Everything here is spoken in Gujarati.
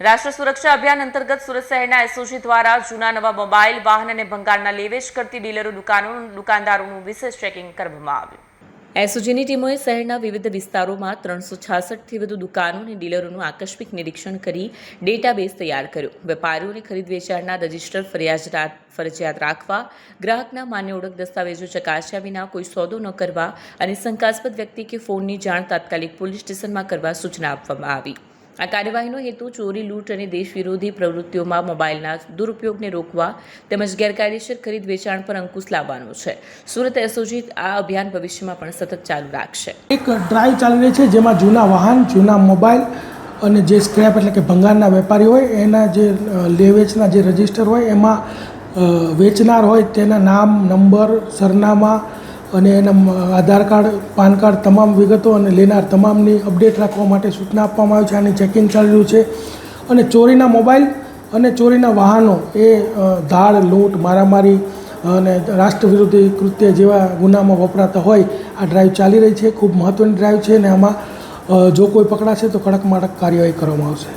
રાષ્ટ્ર સુરક્ષા અભિયાન અંતર્ગત સુરત શહેરના એસઓજી દ્વારા જૂના નવા મોબાઈલ વાહન અને ભંગારના લેવેચ કરતી ડીલરો દુકાનદારોનું વિશેષ ચેકિંગ કરવામાં આવ્યું। એસઓજીની ટીમોએ શહેરના વિવિધ વિસ્તારોમાં 366થી વધુ દુકાનો અને ડીલરોનું આકસ્મિક નિરીક્ષણ કરી ડેટાબેઝ તૈયાર કર્યો। વેપારીઓને ખરીદ વેચાણના રજિસ્ટર ફરજિયાત રાખવા, ગ્રાહકના માન્ય ઓળખ દસ્તાવેજો ચકાસ્યા વિના કોઈ સોદો ન કરવા અને શંકાસ્પદ વ્યક્તિ કે ફોનની જાણ તાત્કાલિક પોલીસ સ્ટેશનમાં કરવા સૂચના આપવામાં આવી। આ કાર્યવાહીનો હેતુ ચોરી, લૂંટ અને દેશ વિરોધી પ્રવૃત્તિઓમાં મોબાઈલના દુરુપયોગને રોકવા તેમજ ગેરકાયદેસર ખરીદ વેચાણ પર અંકુશ લાવવાનો છે। સુરત એસઓજી આ અભિયાન ભવિષ્યમાં પણ સતત ચાલુ રાખશે। એક ડ્રાઈવ ચાલી રહી છે જેમાં જૂના વાહન, જૂના મોબાઈલ અને જે સ્ક્રેપ એટલે કે ભંગારના વેપારી હોય એના જે લેવેચના જે રજિસ્ટર હોય એમાં વેચનાર હોય તેના નામ, નંબર, સરનામા અને એના આધાર કાર્ડ, પાન કાર્ડ તમામ વિગતો અને લેનાર તમામની અપડેટ રાખવા માટે સૂચના આપવામાં આવી છે। આની ચેકિંગ ચાલી રહ્યું છે અને ચોરીના મોબાઈલ અને ચોરીના વાહનો એ ધાડ, લૂંટ, મારામારી અને રાષ્ટ્ર વિરોધી કૃત્ય જેવા ગુનામાં વપરાતા હોય આ ડ્રાઈવ ચાલી રહી છે। ખૂબ મહત્ત્વની ડ્રાઈવ છે અને આમાં જો કોઈ પકડાશે તો કડકમાં કડક કાર્યવાહી કરવામાં આવશે।